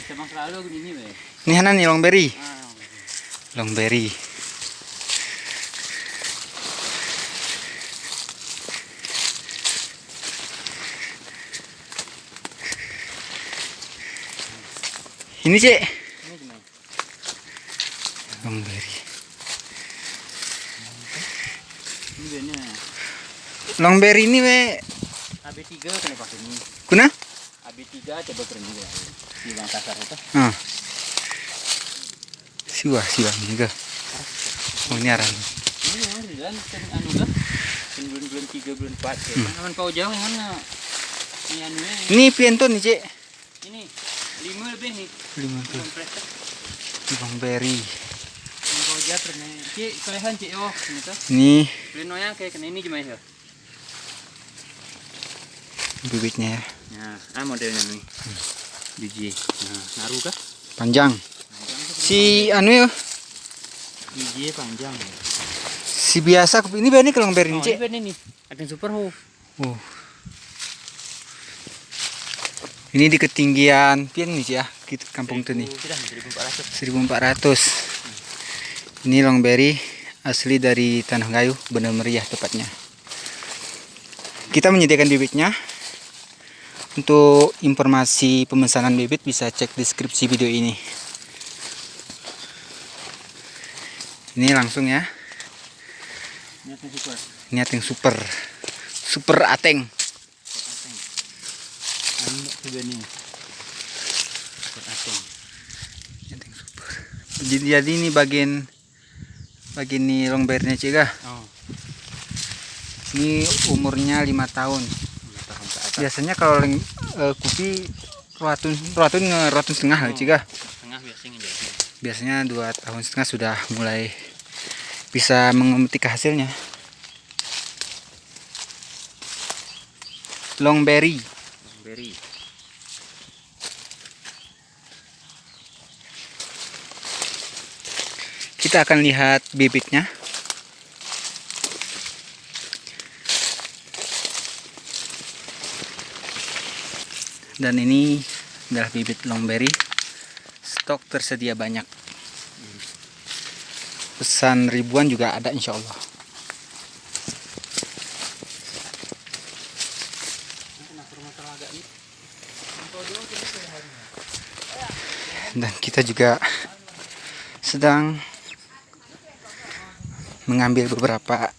Cabang selalu gini nih, Ini Hanan nih longberry. Ah, Longberry. Ini cek. ini gimana? Longberry. Ini bener. Longberry ini we. AB3 kena pakai ini. Kuna? AB3 coba keren juga. Di Makassar itu. Ah. Siwa ini juga. Oh ini arang. Ini memang di dalam anu kan. Bulan 3 bulan 4 ya. Aman kau jauh yang mana? Ini anu Ini pienton nih cek. ini 5 lebih nih. 5 tuh. Komplit. Longberry. Kau jatuh nih. Cik, kalian cik oh, ini tuh. Ini Plenonya kayak kena ini gimana ya? bibitnya ya. Nah, modelnya nih. Biji. Nah, naruh kah? Panjang. Si anu ya. Biji panjang. Si biasa ini berani ke longberry Oh, ini cek. ini nih. Ada yang super ho. Oh. Ini di ketinggian pian nih Cik, ya, kita kampung tuh nih. 1400. Ini longberry asli dari Tanah Gayo, Bener Meriah tepatnya. Kita menyediakan bibitnya. Untuk informasi pemesanan bibit bisa cek deskripsi video ini. Ini langsung ya. Niat yang super. Super ateng. Jadi ini bagian ini longberry-nya Cik. Oh. Ini umurnya 5 tahun. Biasanya kalau kopi rotun setengah Cik. Setengah biasanya jadi. Biasanya 2,5 tahun sudah mulai bisa memetik hasilnya. Longberry. Kita akan lihat bibitnya. Dan ini adalah bibit longberry. Stok tersedia banyak. Pesan ribuan juga ada insya Allah. Dan kita juga sedang mengambil beberapa